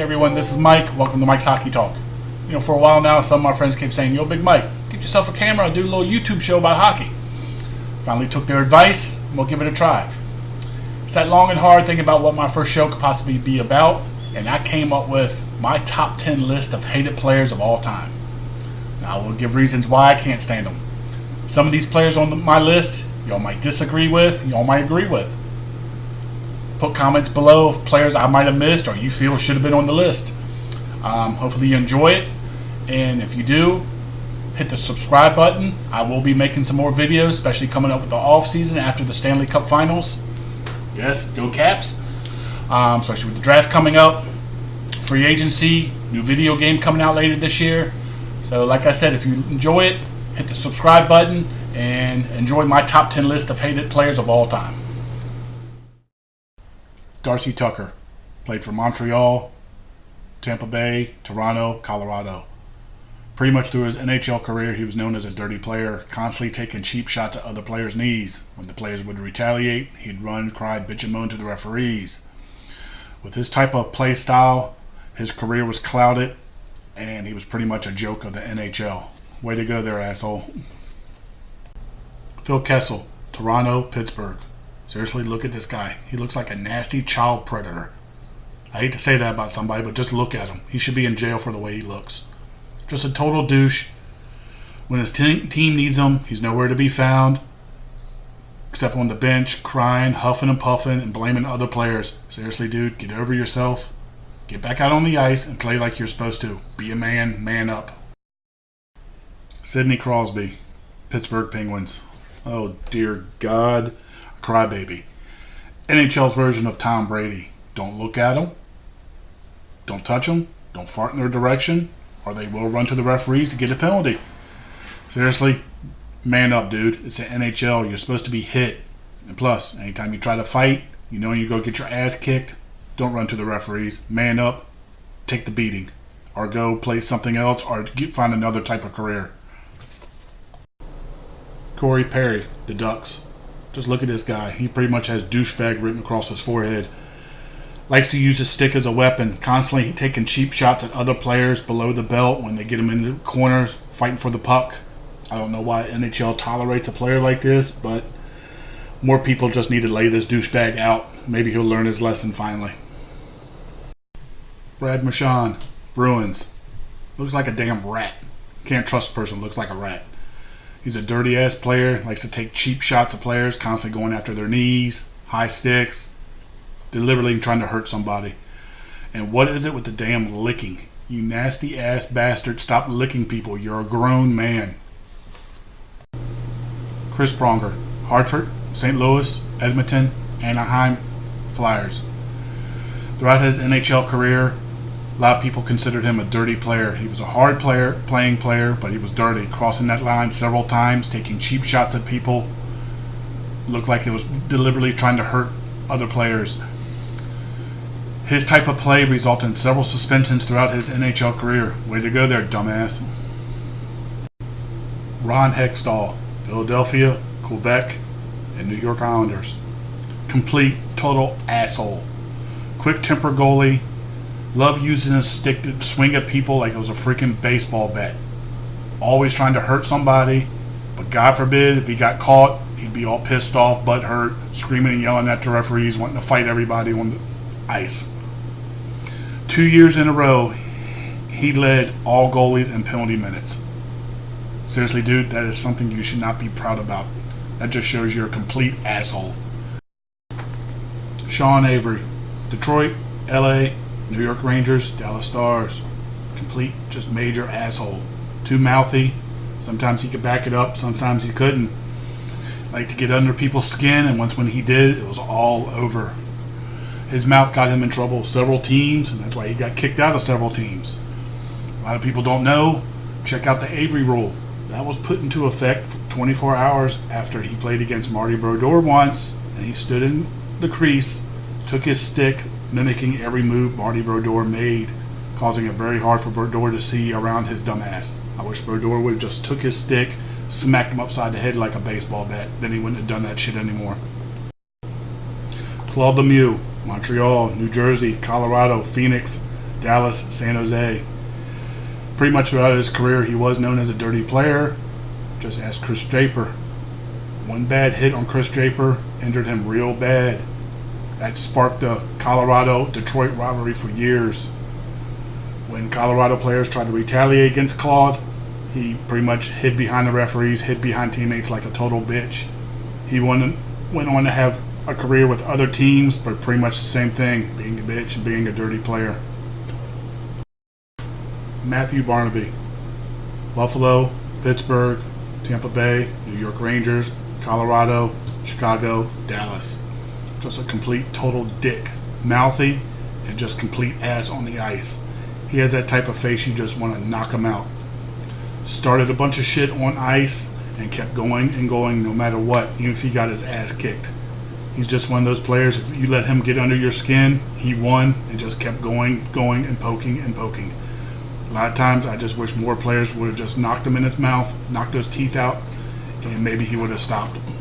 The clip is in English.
everyone, this is Mike. Welcome to Mike's Hockey Talk. For a while now, some of my friends kept saying, "Yo, Big Mike, get yourself a camera and do a little YouTube show about hockey." Finally took their advice, and we'll give it a try. Sat long and hard thinking about what my first show could possibly be about, and I came up with my top 10 list of hated players of all time. Now, I will give reasons why I can't stand them. Some of these players on my list, y'all might disagree with, y'all might agree with. Put comments below of players I might have missed or you feel should have been on the list. Hopefully you enjoy it, and if you do, hit the subscribe button. I will be making some more videos, especially coming up with the off season after the Stanley Cup Finals. Yes, go Caps. Especially with the draft coming up, free agency, new video game coming out later this year. So like I said, if you enjoy it, hit the subscribe button and enjoy my top 10 list of hated players of all time. Darcy Tucker played for Montreal, Tampa Bay, Toronto, Colorado. Pretty much through his NHL career, he was known as a dirty player, constantly taking cheap shots at other players' knees. When the players would retaliate, he'd run, cry, bitch and moan to the referees. With his type of play style, his career was clouded, and he was pretty much a joke of the NHL. Way to go there, asshole. Phil Kessel, Toronto, Pittsburgh. Seriously, look at this guy. He looks like a nasty child predator. I hate to say that about somebody, but just look at him. He should be in jail for the way he looks. Just a total douche. When his team needs him, he's nowhere to be found, except on the bench, crying, huffing and puffing, and blaming other players. Seriously, dude, get over yourself. Get back out on the ice and play like you're supposed to. Be a man, man up. Sidney Crosby, Pittsburgh Penguins. Oh, dear God. Crybaby. NHL's version of Tom Brady. Don't look at him. Don't touch him. Don't fart in their direction, or they will run to the referees to get a penalty. Seriously, man up, dude. It's the NHL. You're supposed to be hit. And plus, anytime you try to fight, you go get your ass kicked, don't run to the referees. Man up. Take the beating. Or go play something else, or find another type of career. Corey Perry, the Ducks. Just look at this guy. He pretty much has douchebag written across his forehead. Likes to use his stick as a weapon. Constantly taking cheap shots at other players below the belt when they get him in the corners, fighting for the puck. I don't know why NHL tolerates a player like this, but more people just need to lay this douchebag out. Maybe he'll learn his lesson finally. Brad Marchand, Bruins. Looks like a damn rat. Can't trust a person who looks like a rat. He's a dirty-ass player, likes to take cheap shots at players, constantly going after their knees, high sticks, deliberately trying to hurt somebody. And what is it with the damn licking? You nasty-ass bastard, stop licking people. You're a grown man. Chris Pronger, Hartford, St. Louis, Edmonton, Anaheim, Flyers. Throughout his NHL career, a lot of people considered him a dirty player. He was a hard playing player, but he was dirty, crossing that line several times, taking cheap shots at people. Looked like he was deliberately trying to hurt other players. His type of play resulted in several suspensions throughout his NHL career. Way to go there, dumbass. Ron Hextall, Philadelphia, Quebec, and New York Islanders. Complete, total asshole. Quick-temper goalie. Love using his stick to swing at people like it was a freaking baseball bat. Always trying to hurt somebody, but God forbid if he got caught, he'd be all pissed off, butt hurt, screaming and yelling at the referees, wanting to fight everybody on the ice. 2 years in a row, he led all goalies in penalty minutes. Seriously, dude, that is something you should not be proud about. That just shows you're a complete asshole. Sean Avery, Detroit, LA, New York Rangers, Dallas Stars. Complete, just major asshole. Too mouthy. Sometimes he could back it up, sometimes he couldn't. Like to get under people's skin, and once when he did, it was all over. His mouth got him in trouble with several teams, and that's why he got kicked out of several teams. A lot of people don't know. Check out the Avery rule. That was put into effect 24 hours after he played against Marty Brodeur once, and he stood in the crease, took his stick, mimicking every move Marty Brodeur made, causing it very hard for Brodeur to see around his dumb ass. I wish Brodeur would have just took his stick, smacked him upside the head like a baseball bat. Then he wouldn't have done that shit anymore. Claude Lemieux, Montreal, New Jersey, Colorado, Phoenix, Dallas, San Jose. Pretty much throughout his career, he was known as a dirty player. Just ask Chris Draper. One bad hit on Chris Draper injured him real bad. That sparked the Colorado-Detroit rivalry for years. When Colorado players tried to retaliate against Claude, he pretty much hid behind the referees, hid behind teammates like a total bitch. He went on to have a career with other teams, but pretty much the same thing, being a bitch and being a dirty player. Matthew Barnaby. Buffalo, Pittsburgh, Tampa Bay, New York Rangers, Colorado, Chicago, Dallas. Just a complete total dick. Mouthy and just complete ass on the ice. He has that type of face you just want to knock him out. Started a bunch of shit on ice and kept going and going no matter what, even if he got his ass kicked. He's just one of those players, if you let him get under your skin, he won and just kept going and poking and poking. A lot of times I just wish more players would have just knocked him in his mouth, knocked those teeth out, and maybe he would have stopped him.